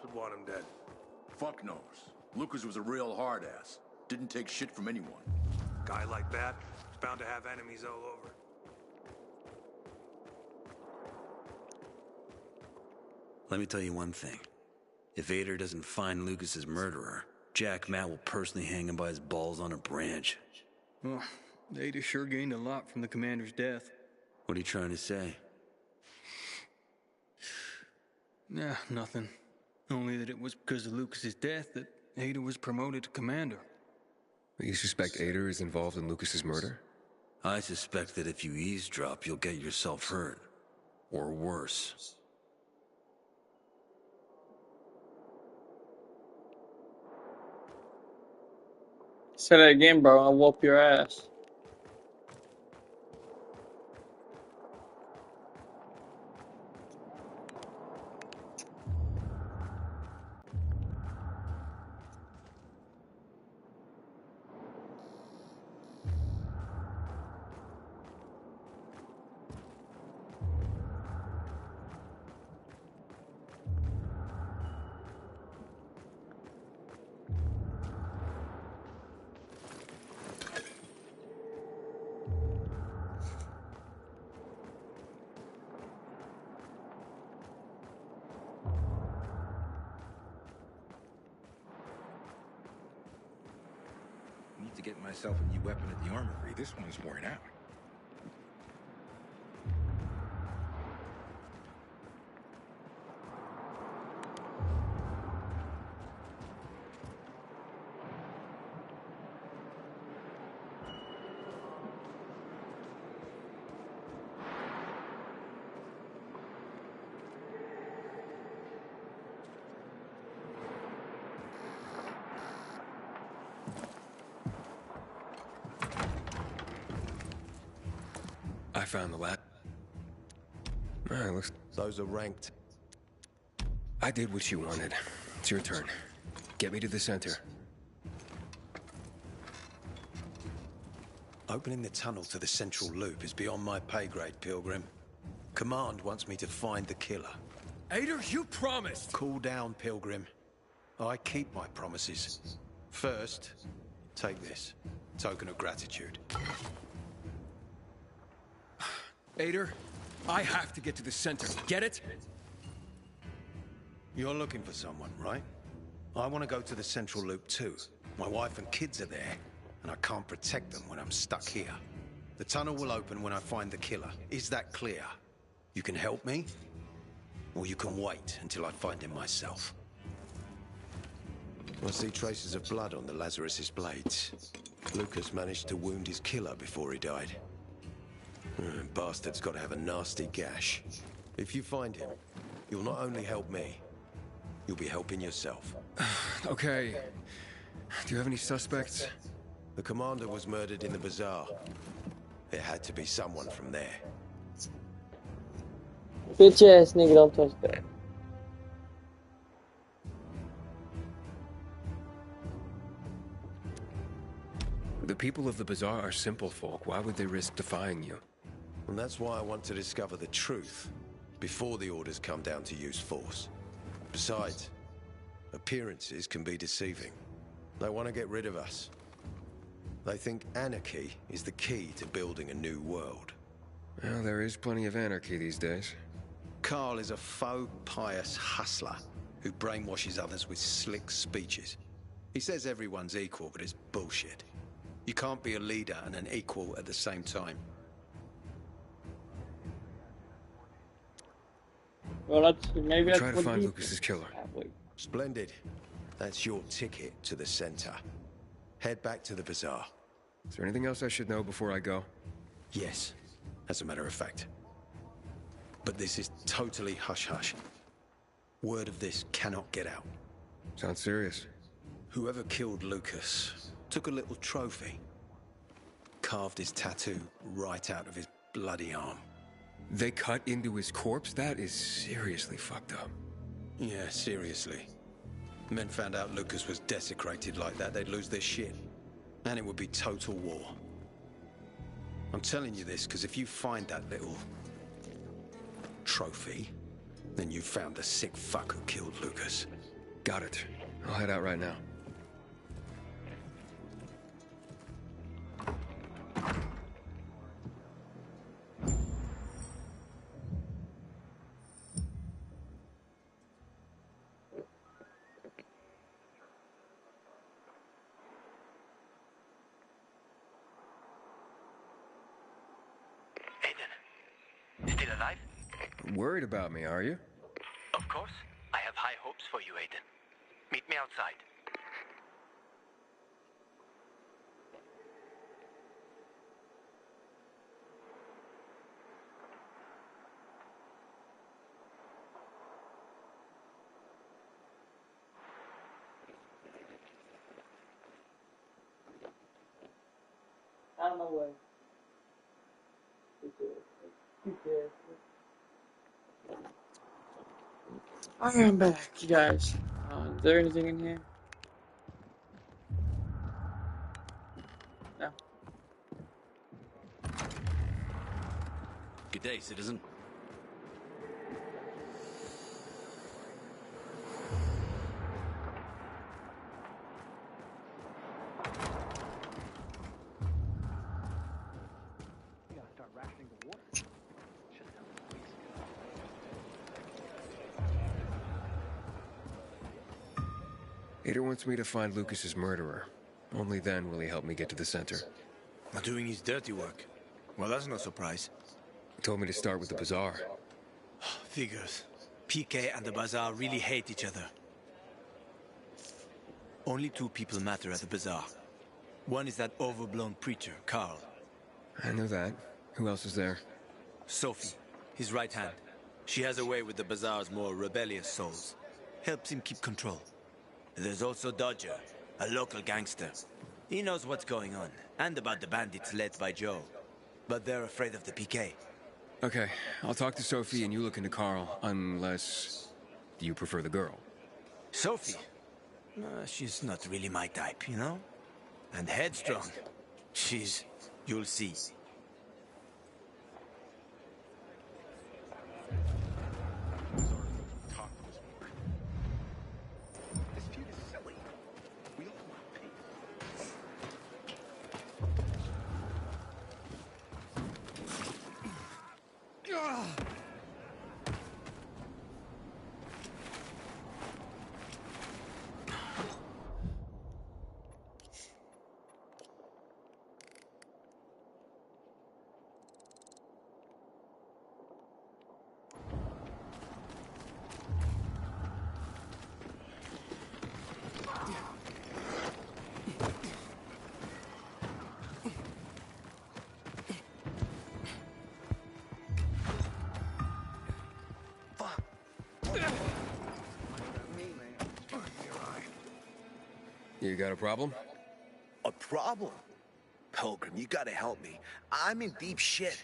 would want him dead? Fuck knows. Lucas was a real hard ass. Didn't take shit from anyone. Guy like that is bound to have enemies all over. Let me tell you one thing. If Ader doesn't find Lucas's murderer, Jack Matt will personally hang him by his balls on a branch. Well, Ader sure gained a lot from the commander's death. What are you trying to say? Nah, nothing. Only that it was because of Lucas's death that Ader was promoted to commander. You suspect Ader is involved in Lucas's murder? I suspect that if you eavesdrop, you'll get yourself hurt. Or worse. Say that again, bro. I'll whoop your ass. Need to get myself a new weapon at the armory. This one's worn out. I found the lab. Alright, looks... Those are ranked. I did what you wanted. It's your turn. Get me to the center. Opening the tunnel to the central loop is beyond my pay grade, Pilgrim. Command wants me to find the killer. Ader, you promised! Cool down, Pilgrim. I keep my promises. First, take this. Token of gratitude. Ader, I have to get to the center. Get it? You're looking for someone, right? I want to go to the central loop too. My wife and kids are there, and I can't protect them when I'm stuck here. The tunnel will open when I find the killer. Is that clear? You can help me, or you can wait until I find him myself. I see traces of blood on the Lazarus's blades. Lucas managed to wound his killer before he died. Bastard's got to have a nasty gash. If you find him, you'll not only help me, you'll be helping yourself. Okay. Do you have any suspects? The commander was murdered in the bazaar. It had to be someone from there. Bitch ass nigga, don't touch that. The people of the bazaar are simple folk. Why would they risk defying you? And that's why I want to discover the truth before the orders come down to use force. Besides, appearances can be deceiving. They want to get rid of us. They think anarchy is the key to building a new world. Well, there is plenty of anarchy these days. Carl is a faux pious hustler who brainwashes others with slick speeches. He says everyone's equal, but it's bullshit. You can't be a leader and an equal at the same time. Well, maybe that's Try to what find he- Lucas's killer. Splendid. That's your ticket to the center. Head back to the bazaar. Is there anything else I should know before I go? Yes, as a matter of fact. But this is totally hush-hush. Word of this cannot get out. Sounds serious. Whoever killed Lucas took a little trophy. Carved his tattoo right out of his bloody arm. They cut into his corpse? That is seriously fucked up. Yeah, seriously. Men found out Lucas was desecrated like that, they'd lose their shit. And it would be total war. I'm telling you this because if you find that little trophy, then you found the sick fuck who killed Lucas. Got it. I'll head out right now. Still alive? Worried about me, are you? Of course. I have high hopes for you, Aiden. Meet me outside. Out of my way. I am back, you guys. Is there anything in here? No. Good day, citizen. Ada wants me to find Lucas's murderer. Only then will he help me get to the center. Doing his dirty work. Well, that's no surprise. He told me to start with the bazaar. Figures. PK and the bazaar really hate each other. Only two people matter at the bazaar. One is that overblown preacher, Carl. I know that. Who else is there? Sophie, his right hand. She has a way with the bazaar's more rebellious souls. Helps him keep control. There's also Dodger, a local gangster. He knows what's going on, and about the bandits led by Joe. But they're afraid of the PK. Okay, I'll talk to Sophie and you look into Carl, unless you prefer the girl. Sophie? She's not really my type, you know? And headstrong. You'll see. You got a problem? A problem? Pilgrim, you gotta help me. I'm in deep shit.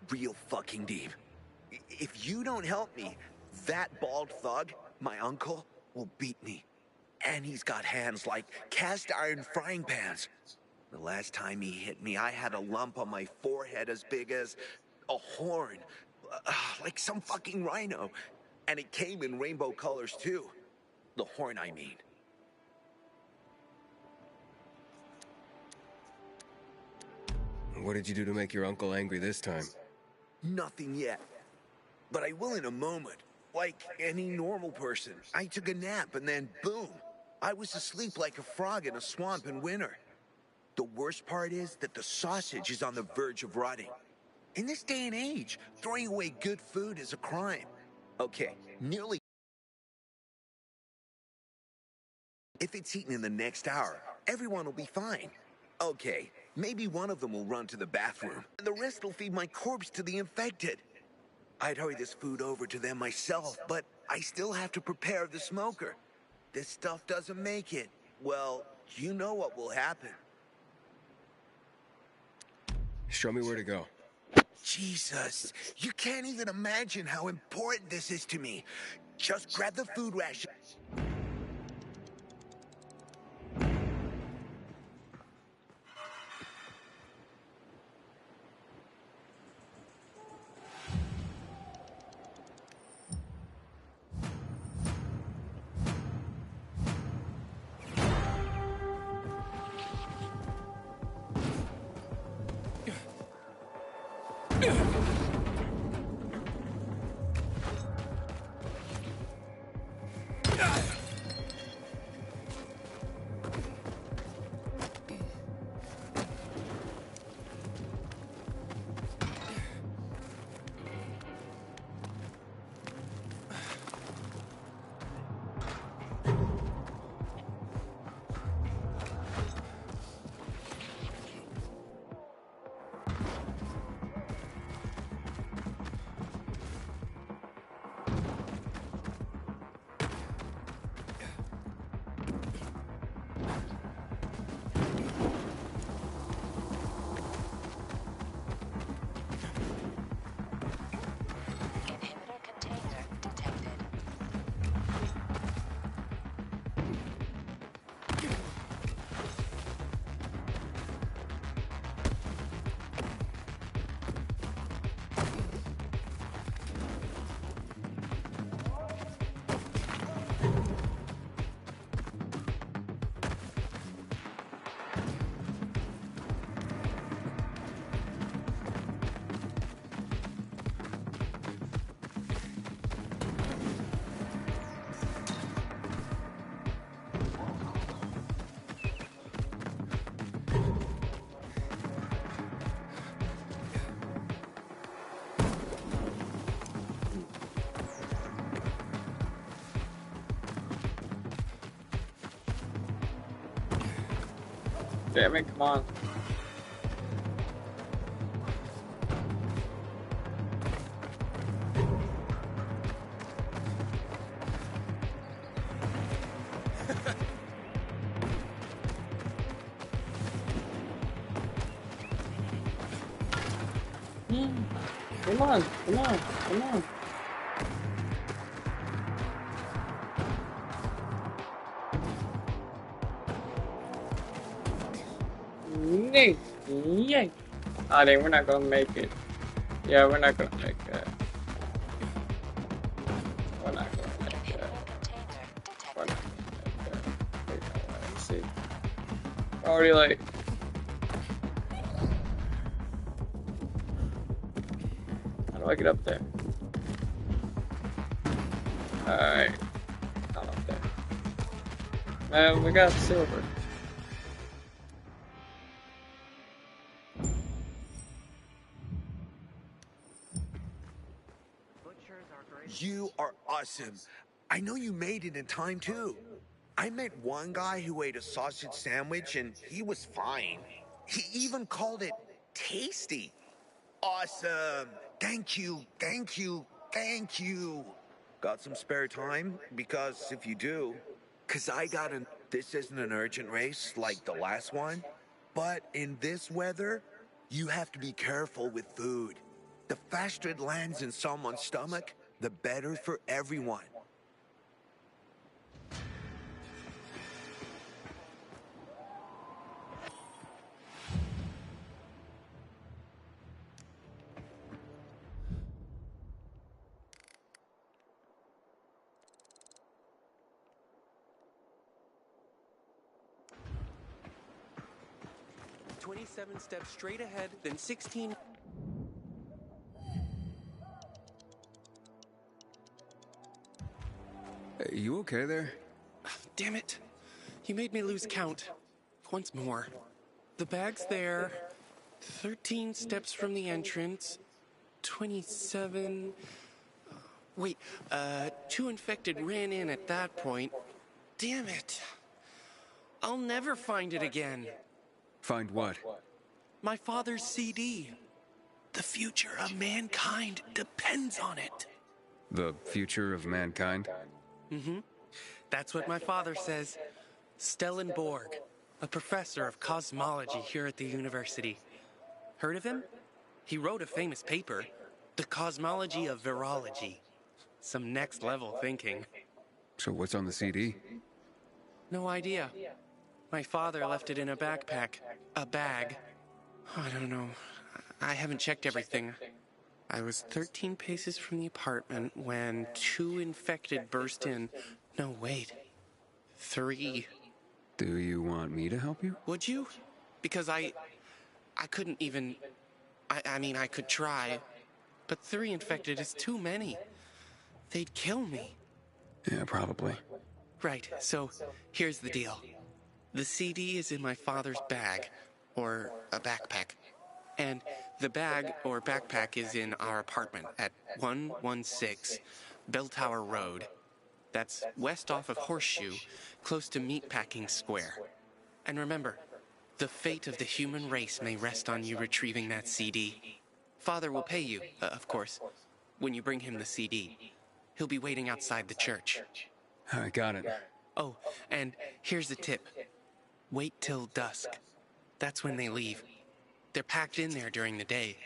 Real fucking deep. If you don't help me, that bald thug, my uncle, will beat me. And he's got hands like cast iron frying pans. The last time he hit me, I had a lump on my forehead as big as a horn. Like some fucking rhino. And it came in rainbow colors too. The horn, I mean. What did you do to make your uncle angry this time? Nothing yet. But I will in a moment. Like any normal person. I took a nap and then boom. I was asleep like a frog in a swamp in winter. The worst part is that the sausage is on the verge of rotting. In this day and age, throwing away good food is a crime. Okay, nearly. If it's eaten in the next hour, everyone will be fine. Okay, maybe one of them will run to the bathroom, and the rest will feed my corpse to the infected. I'd hurry this food over to them myself, but I still have to prepare the smoker. This stuff doesn't make it. Well, you know what will happen. Show me where to go. Jesus, you can't even imagine how important this is to me. Just grab the food ration. Damn it, come on. Come on, come on, come on. Yay! Yay! Ah, dang, we're not gonna make it. Yeah, we're not gonna make that. We're not gonna make that. We're not gonna make that. Wait, no, let's see. Already late. How do I get up there? Alright. Not up there. We got silver. You are awesome. I know you made it in time too. I met one guy who ate a sausage sandwich and he was fine. He even called it tasty. Awesome. Thank you, thank you, thank you. Got some spare time? Because if you do, this isn't an urgent race like the last one, but in this weather, you have to be careful with food. The faster it lands in someone's stomach, the better for everyone. "27 steps straight ahead, then 16... Hey, you okay there? Damn it. You made me lose count. Once more. The bag's there. 13 steps from the entrance. 27... Wait, 2 infected ran in at that point. Damn it. I'll never find it again. Find what? My father's CD. The future of mankind depends on it. The future of mankind? Mm-hmm. That's what my father says. Stellenborg, a professor of cosmology here at the university. Heard of him? He wrote a famous paper, The Cosmology of Virology. Some next-level thinking. So what's on the CD? No idea. My father left it in a backpack. A bag. I don't know. I haven't checked everything. I was 13 paces from the apartment when 2 infected burst in. No, wait. 3. Do you want me to help you? Would you? Because I couldn't even... I mean, I could try, but 3 infected is too many. They'd kill me. Yeah, probably. Right, so here's the deal. The CD is in my father's bag, or a backpack. And the bag or backpack is in our apartment at 116 Bell Tower Road. That's west off of Horseshoe, close to Meatpacking Square. And remember, the fate of the human race may rest on you retrieving that CD. Father will pay you, of course, when you bring him the CD. He'll be waiting outside the church. I got it. Oh, and here's the tip. Wait till dusk. That's when they leave. They're packed in there during the day.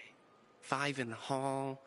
5 in the hall.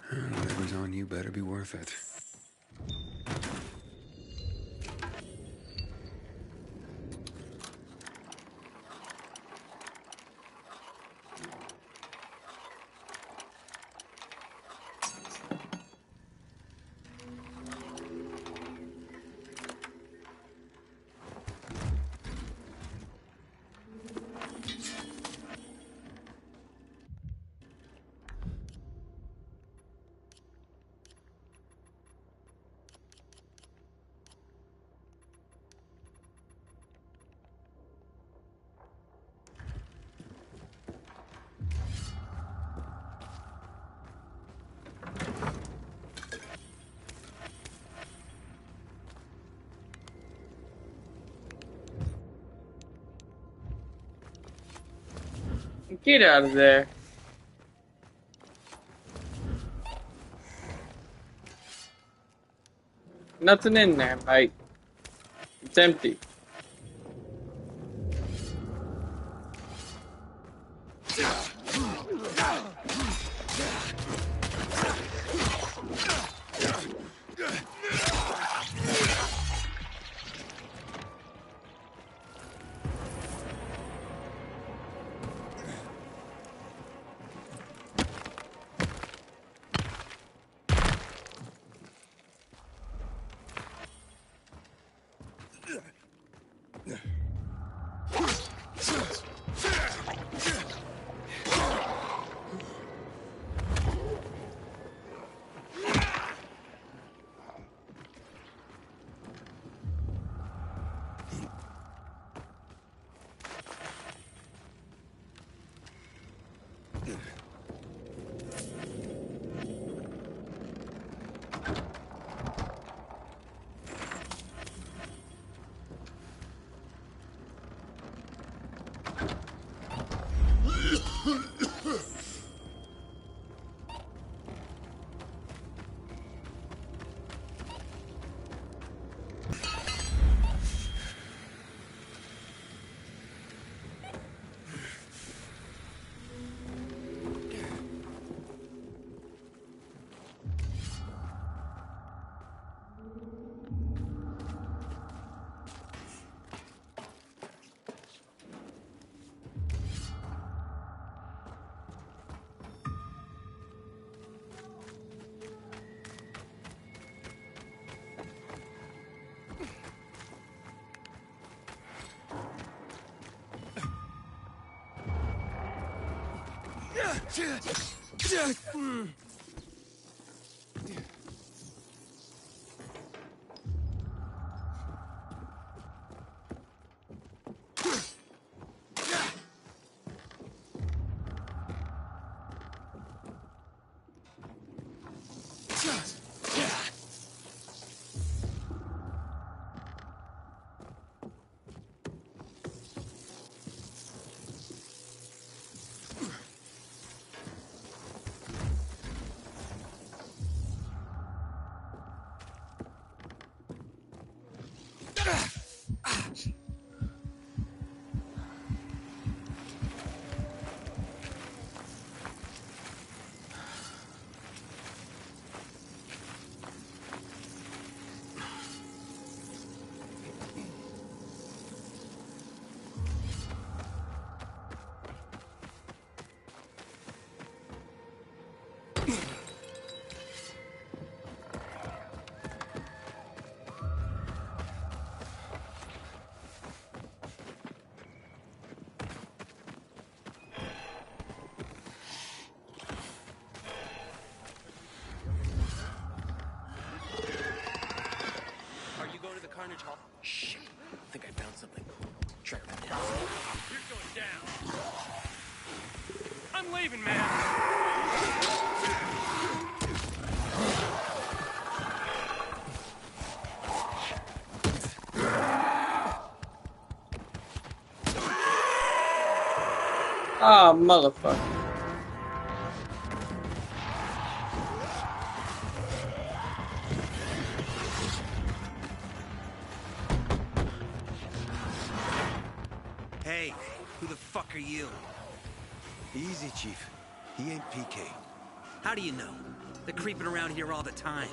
Whatever's on you better be worth it. Get out of there. Nothing in there, mate. It's empty. I'm leaving, man. Ah, motherfucker. Hey, who the fuck are you? Easy, Chief. He ain't PK. How do you know? They're creeping around here all the time.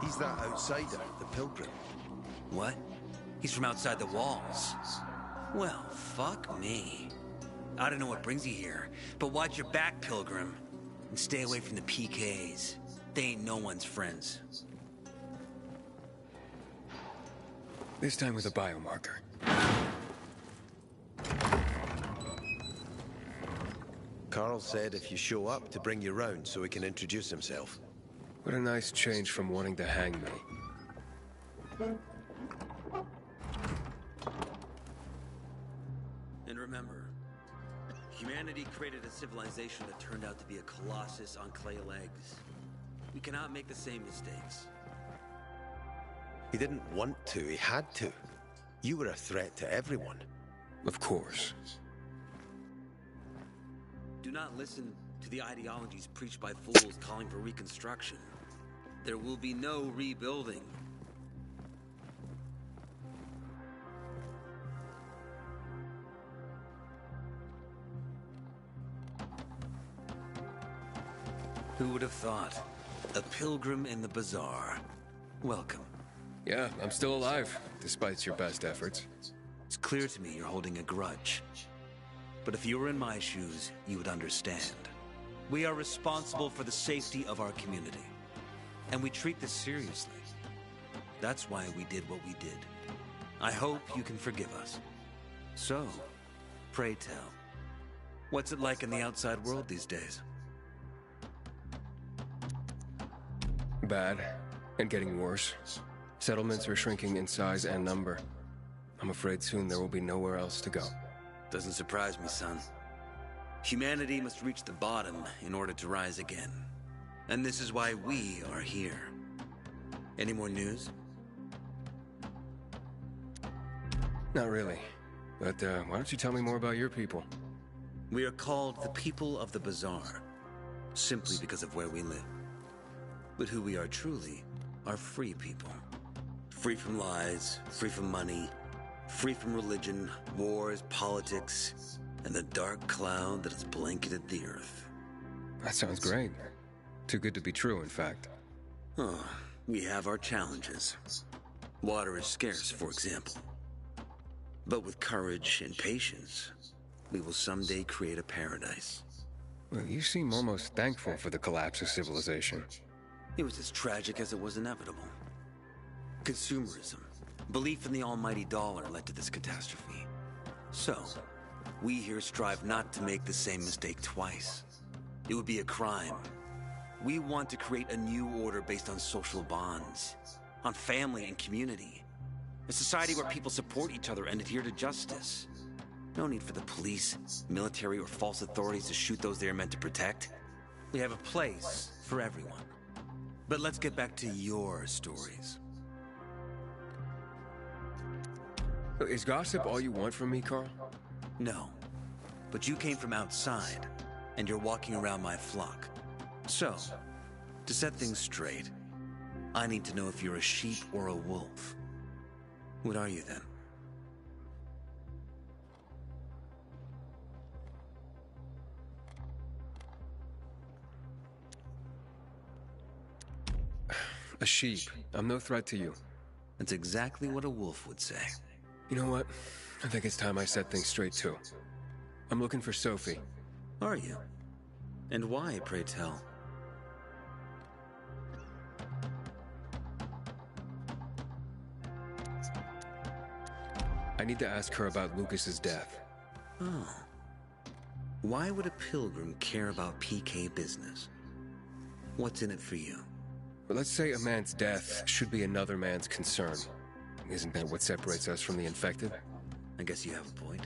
He's that outsider, the Pilgrim. What? He's from outside the walls. Well, fuck me. I don't know what brings you here, but watch your back, Pilgrim. And stay away from the PKs. They ain't no one's friends. This time with a biomarker. Carl said if you show up to bring you round so he can introduce himself. What a nice change from wanting to hang me. And remember, humanity created a civilization that turned out to be a colossus on clay legs. We cannot make the same mistakes. He didn't want to, he had to. You were a threat to everyone. Of course. Do not listen to the ideologies preached by fools calling for reconstruction. There will be no rebuilding. Who would have thought? A pilgrim in the bazaar. Welcome. Yeah, I'm still alive, despite your best efforts. It's clear to me you're holding a grudge. But if you were in my shoes, you would understand. We are responsible for the safety of our community. And we treat this seriously. That's why we did what we did. I hope you can forgive us. So, pray tell, what's it like in the outside world these days? Bad, and getting worse. Settlements are shrinking in size and number. I'm afraid soon there will be nowhere else to go. Doesn't surprise me, son. Humanity must reach the bottom in order to rise again. And this is why we are here. Any more news? Not really. But why don't you tell me more about your people? We are called the people of the bazaar, simply because of where we live. But who we are truly are free people. Free from lies, free from money, free from religion, wars, politics, and the dark cloud that has blanketed the earth. That sounds great. Too good to be true, in fact. Oh, we have our challenges. Water is scarce, for example. But with courage and patience, we will someday create a paradise. Well, you seem almost thankful for the collapse of civilization. It was as tragic as it was inevitable. Consumerism, belief in the almighty dollar led to this catastrophe. So, we here strive not to make the same mistake twice. It would be a crime. We want to create a new order based on social bonds, on family and community. A society where people support each other and adhere to justice. No need for the police, military, or false authorities to shoot those they are meant to protect. We have a place for everyone. But let's get back to your stories. Is gossip all you want from me, Carl? No. But you came from outside, and you're walking around my flock. So, to set things straight, I need to know if you're a sheep or a wolf. What are you then? A sheep. I'm no threat to you. That's exactly what a wolf would say. You know what? I think it's time I set things straight, too. I'm looking for Sophie. Are you? And why, pray tell? I need to ask her about Lucas's death. Oh. Why would a pilgrim care about PK business? What's in it for you? But let's say a man's death should be another man's concern. Isn't that what separates us from the infected? I guess you have a point.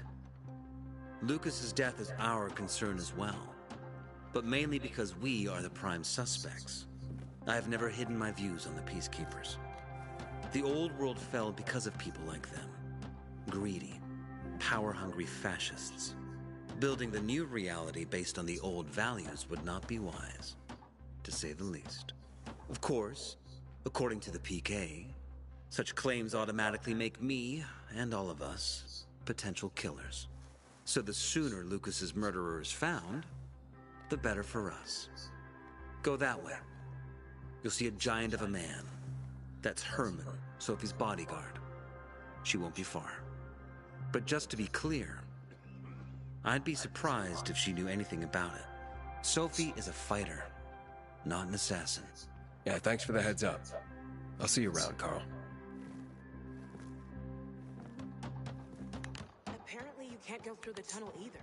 Lucas's death is our concern as well. but mainly because we are the prime suspects. I have never hidden my views on the Peacekeepers. The old world fell because of people like them. Greedy, power-hungry fascists. Building the new reality based on the old values would not be wise, to say the least. Of course, according to the PK, such claims automatically make me, and all of us, potential killers. So the sooner Lucas's murderer is found, the better for us. Go that way. You'll see a giant of a man. That's Herman, Sophie's bodyguard. She won't be far. But just to be clear, I'd be surprised if she knew anything about it. Sophie is a fighter, not an assassin. Yeah, thanks for the heads up. I'll see you around, Carl. Apparently you can't go through the tunnel either.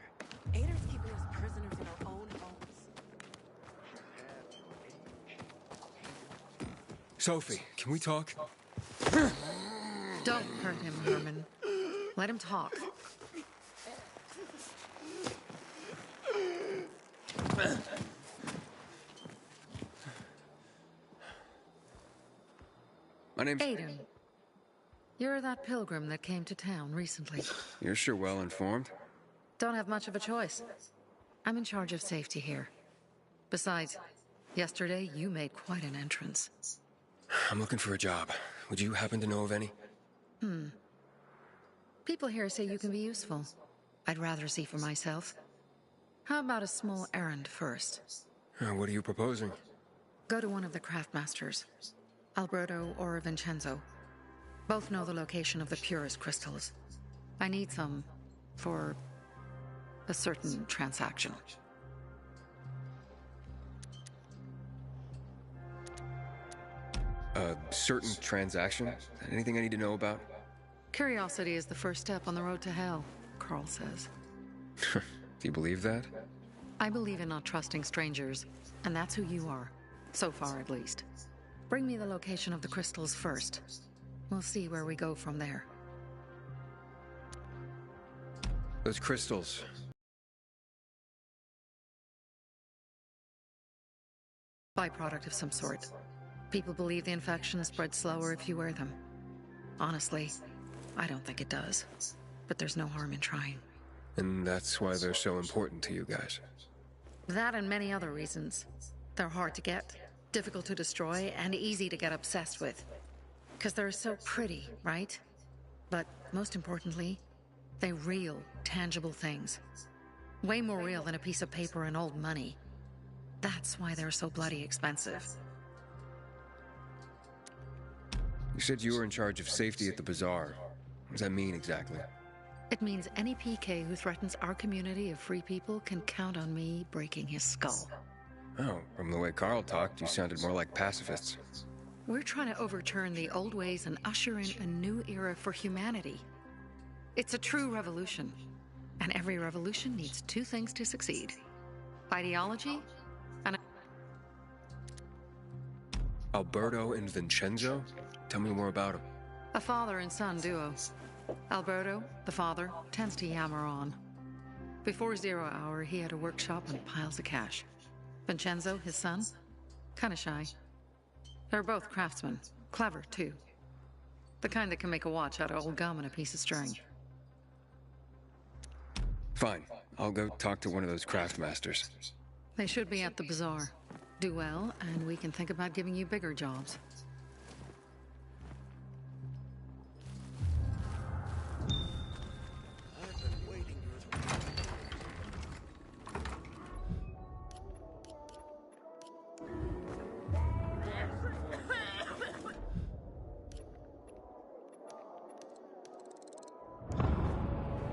Ader's keeping us prisoners in our own homes. Sophie, can we talk? Don't hurt him, Herman. Let him talk. My name's... Aiden. You're that pilgrim that came to town recently. You're sure well informed. Don't have much of a choice. I'm in charge of safety here. Besides, yesterday you made quite an entrance. I'm looking for a job. Would you happen to know of any? People here say you can be useful. I'd rather see for myself. How about a small errand first? What are you proposing? Go to one of the craftmasters. Alberto or Vincenzo. Both know the location of the purest crystals. I need some for a certain transaction. A certain transaction? Anything I need to know about? Curiosity is the first step on the road to hell, Carl says. Do you believe that? I believe in not trusting strangers, and that's who you are. So far, at least. Bring me the location of the crystals first. We'll see where we go from there. Those crystals. Byproduct of some sort. People believe the infection spreads slower if you wear them. Honestly, I don't think it does. But there's no harm in trying. And that's why they're so important to you guys. That and many other reasons. They're hard to get, difficult to destroy, and easy to get obsessed with. Because they're so pretty, right? But most importantly, they're real, tangible things. Way more real than a piece of paper and old money. That's why they're so bloody expensive. You said you were in charge of safety at the bazaar. What does that mean exactly? It means any PK who threatens our community of free people can count on me breaking his skull. Oh, from the way Carl talked, you sounded more like pacifists. We're trying to overturn the old ways and usher in a new era for humanity. It's a true revolution. And every revolution needs two things to succeed. Ideology and... Alberto and Vincenzo? Tell me more about them. A father and son duo. Alberto, the father, tends to yammer on. Before 0 hour, he had a workshop and piles of cash. Vincenzo, his son, kinda shy. They're both craftsmen, clever too. The kind that can make a watch out of old gum and a piece of string. Fine, I'll go talk to one of those craft masters. They should be at the bazaar. Do well, and we can think about giving you bigger jobs.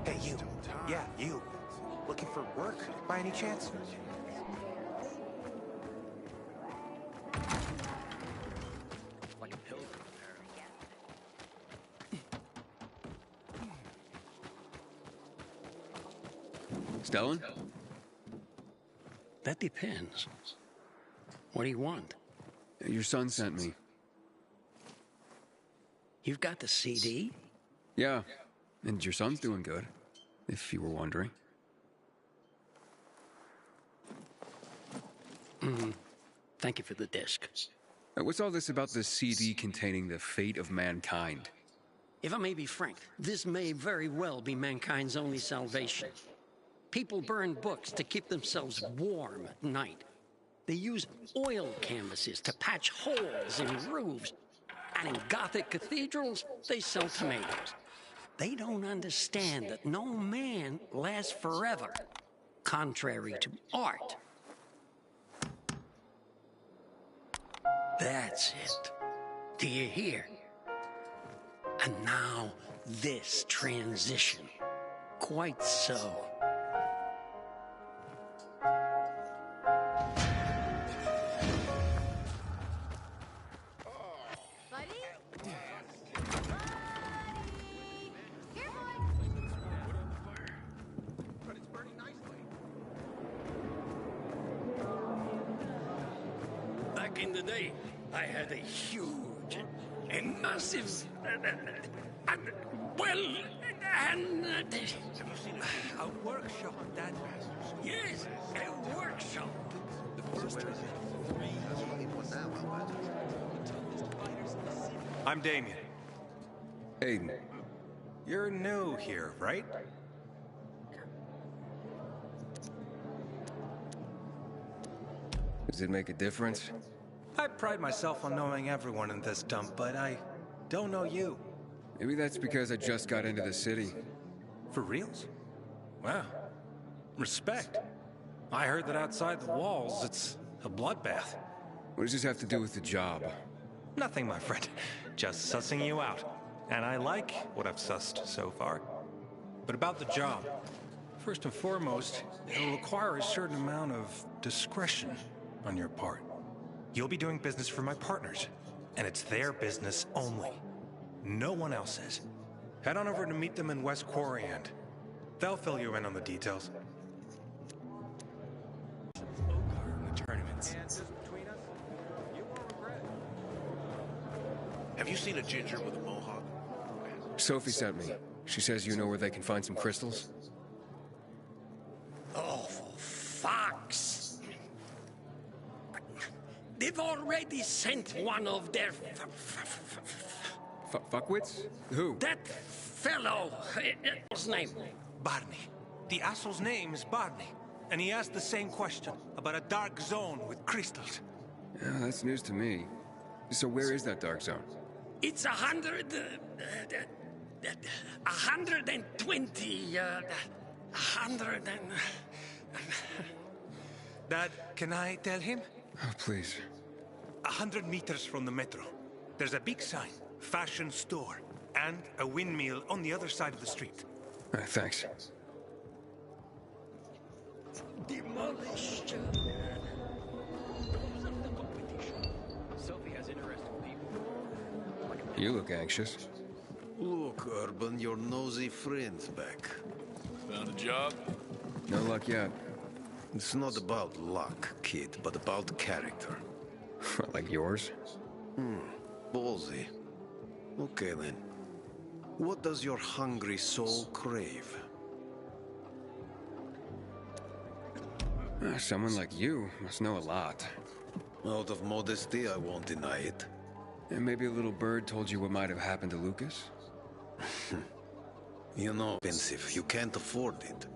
Hey, you. Yeah, you. Looking for work, by any chance? Like a pilgrim, Stellan? That depends. What do you want? Your son sent me. You've got the CD? Yeah, and your son's doing good, if you were wondering. Thank you for the disc. What's all this about the CD containing the fate of mankind? If I may be frank, this may very well be mankind's only salvation. People burn books to keep themselves warm at night. They use oil canvases to patch holes in roofs. And in Gothic cathedrals, they sell tomatoes. They don't understand that no man lasts forever, contrary to art. That's it. Do you hear? And now, this transition. Quite so. Back in the day, I had a huge, a massive, A workshop, Dad. Yes, a workshop. I'm Damien. Aiden. You're new here, right? Does it make a difference? I pride myself on knowing everyone in this dump, but I don't know you. Maybe that's because I just got into the city. For reals? Wow. Respect. I heard that outside the walls, it's a bloodbath. What does this have to do with the job? Nothing, my friend. Just sussing you out. And I like what I've sussed so far. But about the job, first and foremost, it'll require a certain amount of discretion on your part. You'll be doing business for my partners, and it's their business only. No one else's. Head on over to meet them in West Quarry End. They'll fill you in on the details. The tournaments. Have you seen a ginger with a mohawk? Sophie sent me. She says you know where they can find some crystals? Oh, for fuck's... They've already sent one of their... Fuckwits? Who? That fellow... What's his name? Barney. The asshole's name is Barney. And he asked the same question about a dark zone with crystals. Yeah, that's news to me. So where is that dark zone? It's 120, 100 and... Dad, can I tell him? Oh, please. 100 meters from the metro. There's a big sign, fashion store, and a windmill on the other side of the street. Thanks. Demolished. Sophie has interesting people. You look anxious. Look, Urban, your nosy friend's back. Found a job? No luck yet. It's not about luck, kid, but about character. Like yours? Ballsy. Okay, then. What does your hungry soul crave? Someone like you must know a lot. Out of modesty, I won't deny it. And maybe a little bird told you what might have happened to Lucas? You know, pensive, you can't afford it.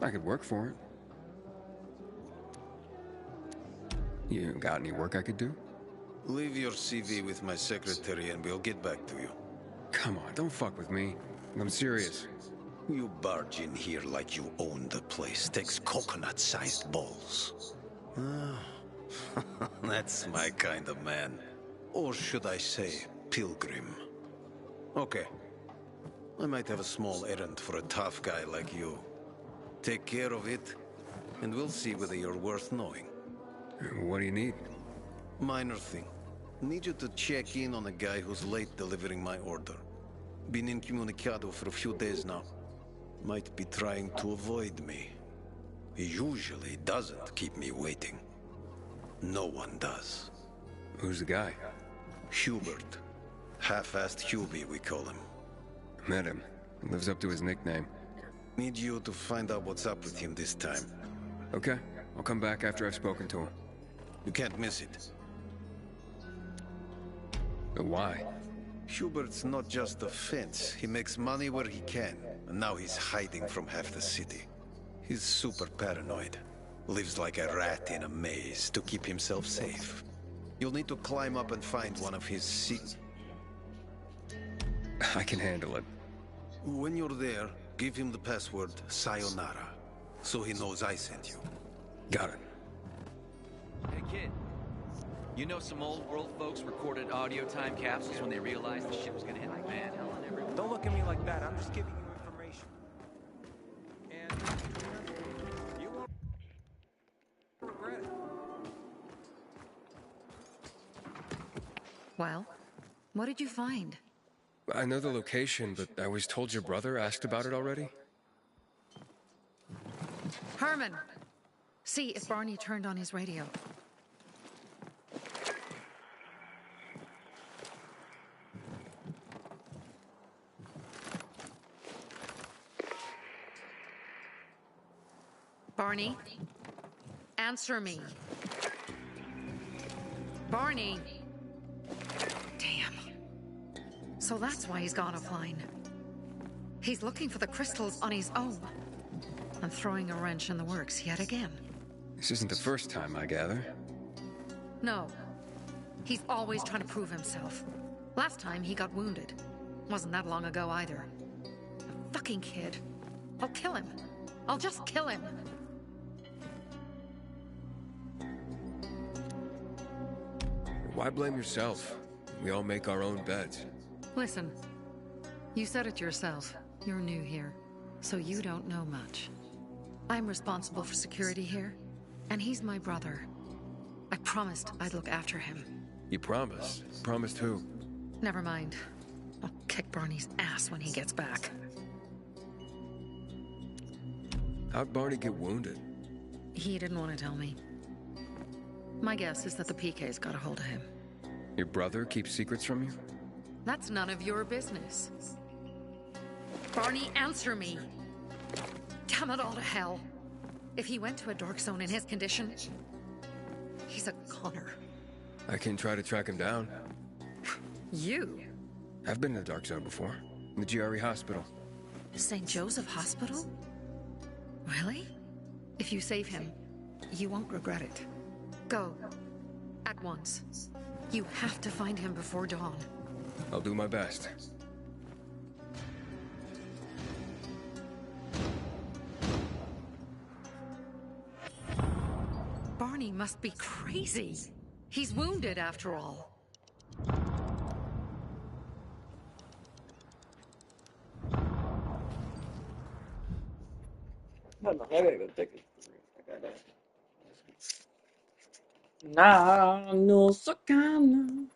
I could work for it. You got any work I could do? Leave your CV with my secretary and we'll get back to you. Come on, don't fuck with me. I'm serious. You barge in here like you own the place. Takes coconut-sized balls. That's my kind of man. Or should I say, pilgrim. Okay. I might have a small errand for a tough guy like you. Take care of it, and we'll see whether you're worth knowing. What do you need? Minor thing. Need you to check in on a guy who's late delivering my order. Been incommunicado for a few days now. Might be trying to avoid me. He usually doesn't keep me waiting. No one does. Who's the guy? Hubert. Half-assed Hubie, we call him. Met him. Lives up to his nickname. Need you to find out what's up with him this time. Okay. I'll come back after I've spoken to him. You can't miss it. Why? Hubert's not just a fence. He makes money where he can, and now he's hiding from half the city. He's super paranoid. Lives like a rat in a maze to keep himself safe. You'll need to climb up and find one of his I can handle it. When you're there, give him the password Sayonara, so he knows I sent you. Got it. Hey kid, you know some old world folks recorded audio time capsules when they realized the ship was gonna hit the fan? Don't look at me like that. I'm just giving you information. And you won't regret it. Well, what did you find? I know the location, but I was told your brother asked about it already? Herman! See if Barney turned on his radio. Barney? Answer me. Barney! Damn. So that's why he's gone offline. He's looking for the crystals on his own. And throwing a wrench in the works yet again. This isn't the first time, I gather. No. He's always trying to prove himself. Last time he got wounded. Wasn't that long ago either. A fucking kid. I'll kill him. I'll just kill him. Why blame yourself? We all make our own beds. Listen. You said it yourself. You're new here. So you don't know much. I'm responsible for security here. And he's my brother. I promised I'd look after him. You promised? Promised who? Never mind. I'll kick Barney's ass when he gets back. How'd Barney get wounded? He didn't want to tell me. My guess is that the PK's got a hold of him. Your brother keeps secrets from you? That's none of your business. Barney, answer me! Damn it all to hell! If he went to a dark zone in his condition, he's a goner. I can try to track him down. You? I've been in the dark zone before. In the GRE hospital. St. Joseph Hospital? Really? If you save him, you won't regret it. Go. At once. You have to find him before dawn. I'll do my best. Barney must be crazy. He's wounded after all. I gotta go take a... Nah, no sacana.